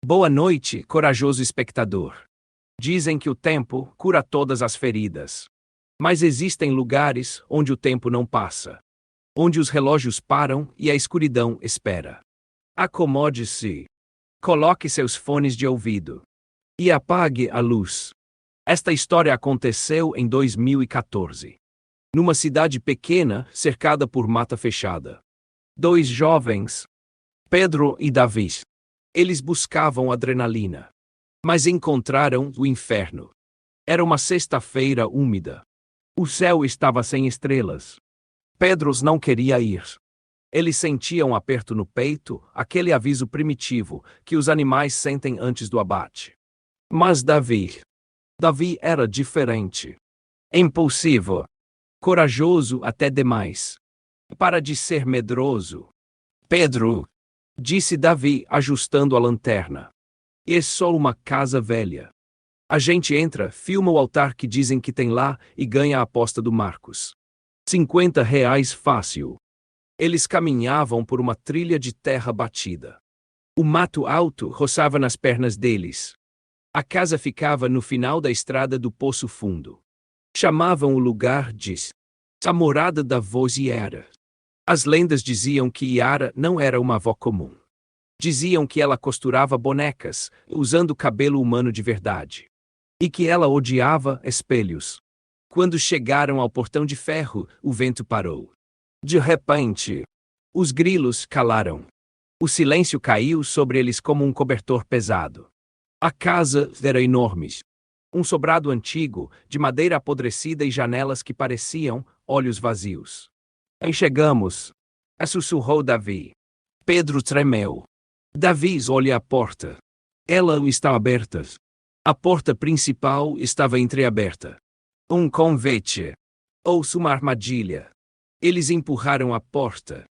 Boa noite, corajoso espectador. Dizem que o tempo cura todas as feridas. Mas existem lugares onde o tempo não passa. Onde os relógios param e a escuridão espera. Acomode-se. Coloque seus fones de ouvido. E apague a luz. Esta história aconteceu em 2014. Numa cidade pequena, cercada por mata fechada. Dois jovens, Pedro e Davi. Eles buscavam adrenalina. Mas encontraram o inferno. Era uma sexta-feira úmida. O céu estava sem estrelas. Pedro não queria ir. Ele sentia um aperto no peito, aquele aviso primitivo que os animais sentem antes do abate. Mas Davi era diferente. Impulsivo. Corajoso até demais. Para de ser medroso. Pedro, disse Davi, ajustando a lanterna. É só uma casa velha. A gente entra, filma o altar que dizem que tem lá e ganha a aposta do Marcos. R$ 50 fácil. Eles caminhavam por uma trilha de terra batida. O mato alto roçava nas pernas deles. A casa ficava no final da estrada do Poço Fundo. Chamavam o lugar de a morada da avó Yara. As lendas diziam que Yara não era uma avó comum. Diziam que ela costurava bonecas, usando cabelo humano de verdade. E que ela odiava espelhos. Quando chegaram ao portão de ferro, o vento parou. De repente, os grilos calaram. O silêncio caiu sobre eles como um cobertor pesado. A casa era enorme. Um sobrado antigo, de madeira apodrecida e janelas que pareciam olhos vazios. Aí chegamos, sussurrou Davi. Pedro tremeu. Davi olhou a porta. Ela está aberta. A porta principal estava entreaberta. Um convite. Ou uma armadilha. Eles empurraram a porta.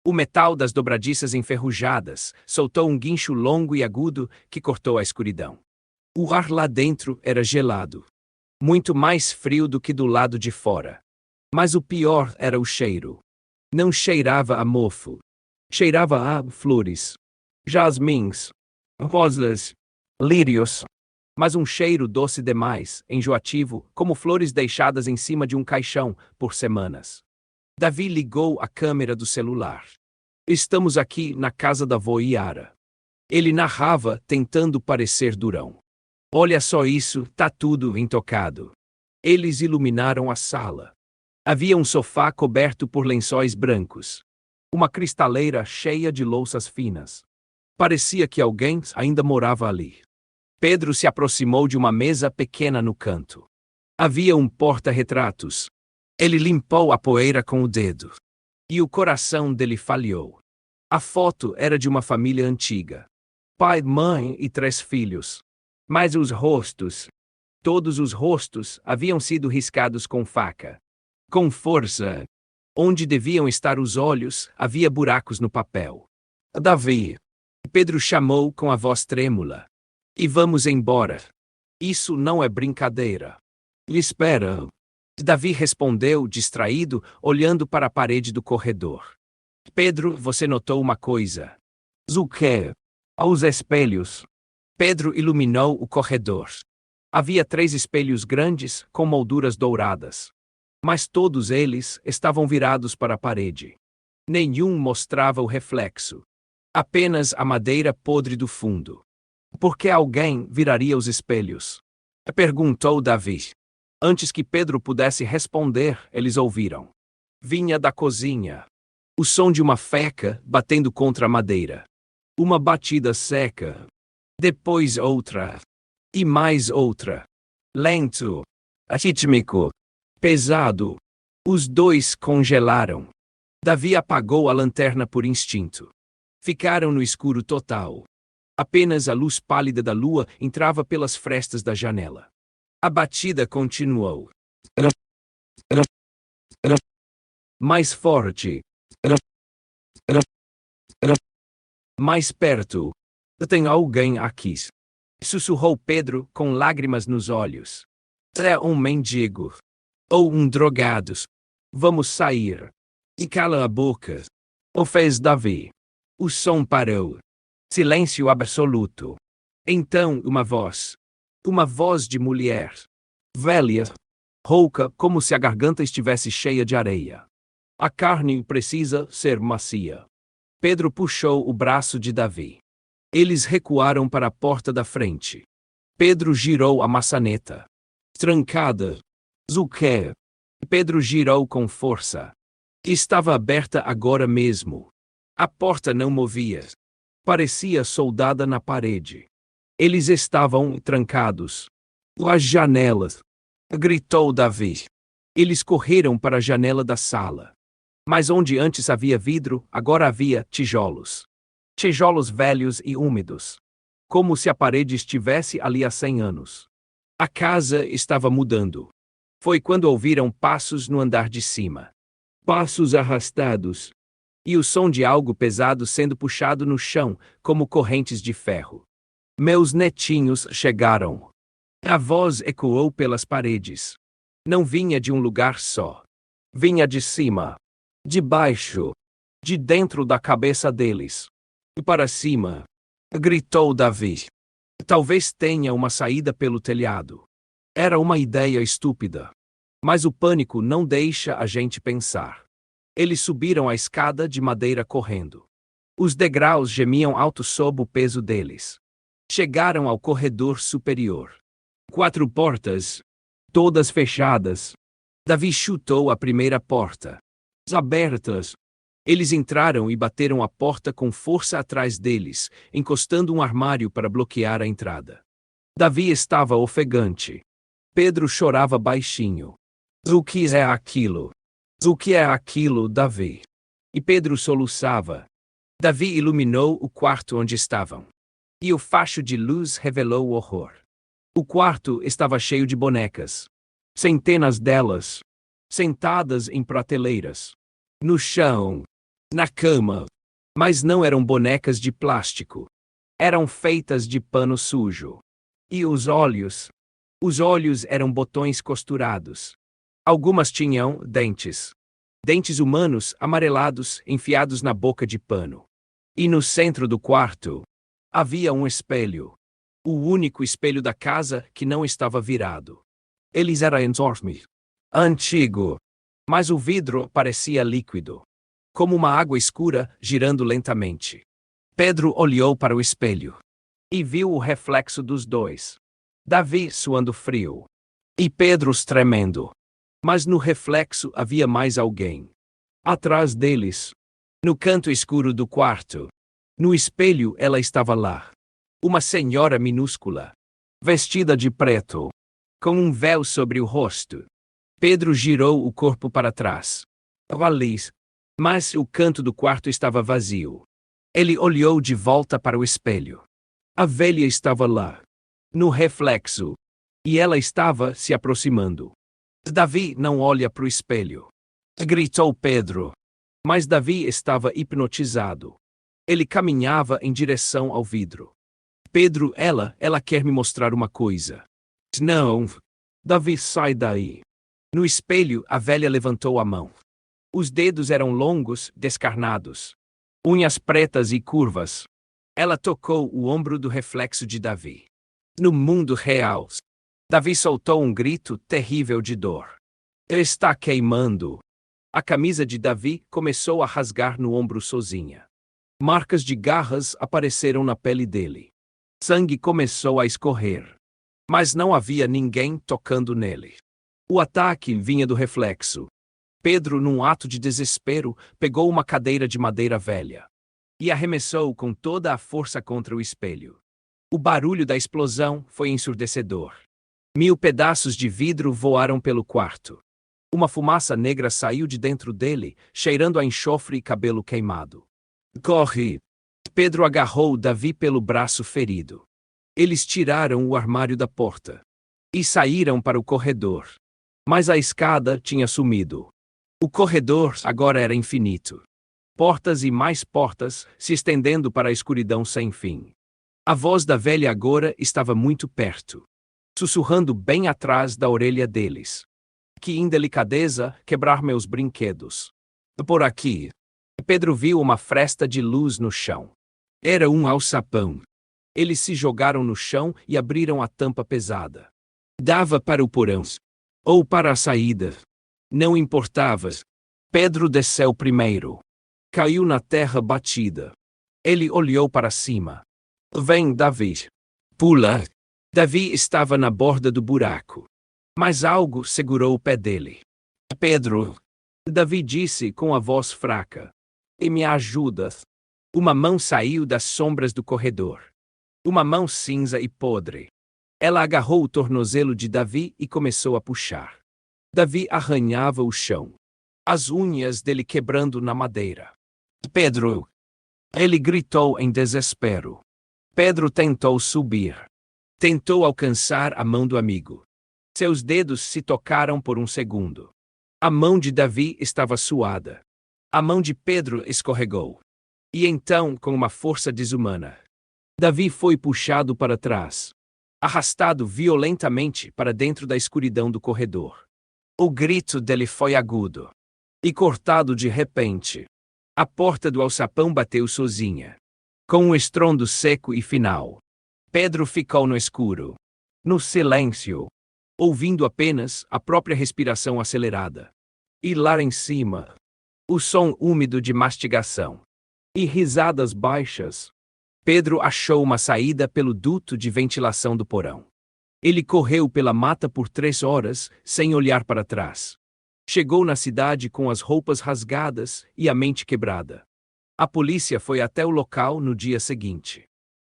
O metal das dobradiças enferrujadas soltou um guincho longo e agudo que cortou a escuridão. O ar lá dentro era gelado. Muito mais frio do que do lado de fora. Mas o pior era o cheiro. Não cheirava a mofo. Cheirava a flores. Jasmins. Rosas. Lírios. Mas um cheiro doce demais, enjoativo, como flores deixadas em cima de um caixão por semanas. Davi ligou a câmera do celular. Estamos aqui na casa da avó Yara. Ele narrava, tentando parecer durão. Olha só isso, tá tudo intocado. Eles iluminaram a sala. Havia um sofá coberto por lençóis brancos. Uma cristaleira cheia de louças finas. Parecia que alguém ainda morava ali. Pedro se aproximou de uma mesa pequena no canto. Havia um porta-retratos. Ele limpou a poeira com o dedo. E o coração dele falhou. A foto era de uma família antiga. Pai, mãe e 3 filhos. Mas os rostos, todos os rostos, haviam sido riscados com faca. Com força. Onde deviam estar os olhos, havia buracos no papel. Davi. Pedro chamou com a voz trêmula. E vamos embora. Isso não é brincadeira. Espera. Davi respondeu, distraído, olhando para a parede do corredor. Pedro, você notou uma coisa. O quê? Os espelhos. Pedro iluminou o corredor. Havia 3 espelhos grandes, com molduras douradas. Mas todos eles estavam virados para a parede. Nenhum mostrava o reflexo. Apenas a madeira podre do fundo. Por que alguém viraria os espelhos? Perguntou Davi. Antes que Pedro pudesse responder, eles ouviram. Vinha da cozinha. O som de uma faca batendo contra a madeira. Uma batida seca. Depois outra. E mais outra. Lento. Rítmico. Pesado. Os 2 congelaram. Davi apagou a lanterna por instinto. Ficaram no escuro total. Apenas a luz pálida da lua entrava pelas frestas da janela. A batida continuou. Mais forte. Mais perto. Tem alguém aqui. Sussurrou Pedro com lágrimas nos olhos. É um mendigo. Ou um drogado. Vamos sair. E cala a boca. O fez Davi. O som parou. Silêncio absoluto. Então uma voz de mulher, velha, rouca, como se a garganta estivesse cheia de areia. A carne precisa ser macia. Pedro puxou o braço de Davi. Eles recuaram para a porta da frente. Pedro girou a maçaneta. Trancada. Zuqué. Pedro girou com força. Estava aberta agora mesmo. A porta não movia. Parecia soldada na parede. Eles estavam trancados. As janelas. Gritou Davi. Eles correram para a janela da sala. Mas onde antes havia vidro, agora havia tijolos. Tijolos velhos e úmidos. Como se a parede estivesse ali há 100 anos. A casa estava mudando. Foi quando ouviram passos no andar de cima. Passos arrastados. E o som de algo pesado sendo puxado no chão, como correntes de ferro. Meus netinhos chegaram. A voz ecoou pelas paredes. Não vinha de um lugar só. Vinha de cima. De baixo. De dentro da cabeça deles. E para cima. Gritou Davi. Talvez tenha uma saída pelo telhado. Era uma ideia estúpida. Mas o pânico não deixa a gente pensar. Eles subiram a escada de madeira correndo. Os degraus gemiam alto sob o peso deles. Chegaram ao corredor superior. 4 portas. Todas fechadas. Davi chutou a primeira porta. Abertas. Eles entraram e bateram a porta com força atrás deles, encostando um armário para bloquear a entrada. Davi estava ofegante. Pedro chorava baixinho. O que é aquilo? O que é aquilo, Davi? E Pedro soluçava. Davi iluminou o quarto onde estavam. E o facho de luz revelou o horror. O quarto estava cheio de bonecas. Centenas delas. Sentadas em prateleiras. No chão. Na cama. Mas não eram bonecas de plástico. Eram feitas de pano sujo. E os olhos? Os olhos eram botões costurados. Algumas tinham dentes. Dentes humanos amarelados enfiados na boca de pano. E no centro do quarto havia um espelho. O único espelho da casa que não estava virado. Ele era enorme. Antigo. Mas o vidro parecia líquido. Como uma água escura girando lentamente. Pedro olhou para o espelho. E viu o reflexo dos dois. Davi suando frio. E Pedro tremendo. Mas no reflexo havia mais alguém. Atrás deles. No canto escuro do quarto. No espelho ela estava lá. Uma senhora minúscula. Vestida de preto. Com um véu sobre o rosto. Pedro girou o corpo para trás. Ali. Mas o canto do quarto estava vazio. Ele olhou de volta para o espelho. A velha estava lá. No reflexo. E ela estava se aproximando. Davi não olha para o espelho. Gritou Pedro. Mas Davi estava hipnotizado. Ele caminhava em direção ao vidro. Pedro, ela quer me mostrar uma coisa. Não. Davi, sai daí. No espelho, a velha levantou a mão. Os dedos eram longos, descarnados. Unhas pretas e curvas. Ela tocou o ombro do reflexo de Davi. No mundo real. Davi soltou um grito terrível de dor. Ele está queimando. A camisa de Davi começou a rasgar no ombro sozinha. Marcas de garras apareceram na pele dele. Sangue começou a escorrer. Mas não havia ninguém tocando nele. O ataque vinha do reflexo. Pedro, num ato de desespero, pegou uma cadeira de madeira velha. E arremessou com toda a força contra o espelho. O barulho da explosão foi ensurdecedor. 1000 pedaços de vidro voaram pelo quarto. Uma fumaça negra saiu de dentro dele, cheirando a enxofre e cabelo queimado. Corre! Pedro agarrou Davi pelo braço ferido. Eles tiraram o armário da porta. E saíram para o corredor. Mas a escada tinha sumido. O corredor agora era infinito. Portas e mais portas, se estendendo para a escuridão sem fim. A voz da velha agora estava muito perto. Sussurrando bem atrás da orelha deles. Que indelicadeza quebrar meus brinquedos. Por aqui. Pedro viu uma fresta de luz no chão. Era um alçapão. Eles se jogaram no chão e abriram a tampa pesada. Dava para o porão ou para a saída. Não importava. Pedro desceu primeiro. Caiu na terra batida. Ele olhou para cima. Vem, Davi. Pula. Davi estava na borda do buraco. Mas algo segurou o pé dele. Pedro. Davi disse com a voz fraca. E me ajuda. Uma mão saiu das sombras do corredor. Uma mão cinza e podre. Ela agarrou o tornozelo de Davi e começou a puxar. Davi arranhava o chão. As unhas dele quebrando na madeira. Pedro! Ele gritou em desespero. Pedro tentou subir. Tentou alcançar a mão do amigo. Seus dedos se tocaram por um segundo. A mão de Davi estava suada. A mão de Pedro escorregou. E então, com uma força desumana, Davi foi puxado para trás, arrastado violentamente para dentro da escuridão do corredor. O grito dele foi agudo e cortado de repente. A porta do alçapão bateu sozinha, com um estrondo seco e final. Pedro ficou no escuro, no silêncio, ouvindo apenas a própria respiração acelerada. E lá em cima, o som úmido de mastigação e risadas baixas. Pedro achou uma saída pelo duto de ventilação do porão. Ele correu pela mata por 3 horas, sem olhar para trás. Chegou na cidade com as roupas rasgadas e a mente quebrada. A polícia foi até o local no dia seguinte.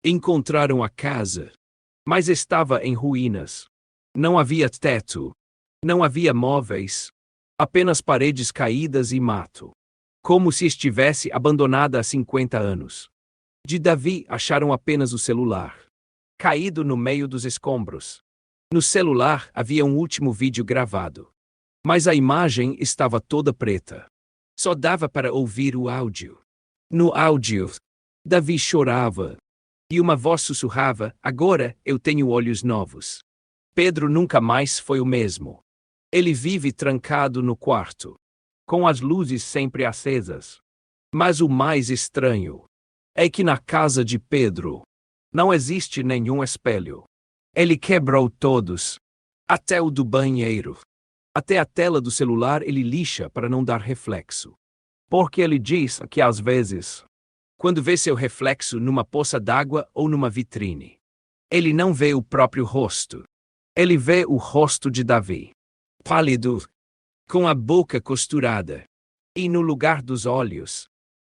Encontraram a casa, mas estava em ruínas. Não havia teto. Não havia móveis. Apenas paredes caídas e mato. Como se estivesse abandonada há 50 anos. De Davi acharam apenas o celular, caído no meio dos escombros. No celular havia um último vídeo gravado. Mas a imagem estava toda preta. Só dava para ouvir o áudio. No áudio, Davi chorava. E uma voz sussurrava: agora eu tenho olhos novos. Pedro nunca mais foi o mesmo. Ele vive trancado no quarto, com as luzes sempre acesas. Mas o mais estranho é que na casa de Pedro não existe nenhum espelho. Ele quebrou todos, até o do banheiro. Até a tela do celular ele lixa para não dar reflexo. Porque ele diz que às vezes, quando vê seu reflexo numa poça d'água ou numa vitrine, ele não vê o próprio rosto. Ele vê o rosto de Davi, pálido, com a boca costurada, e no lugar dos olhos,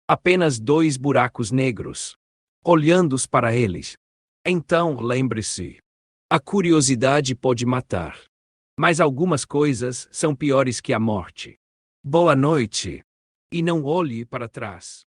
apenas 2 buracos negros, olhando-os para eles. Então, lembre-se, a curiosidade pode matar. Mas algumas coisas são piores que a morte. Boa noite. E não olhe para trás.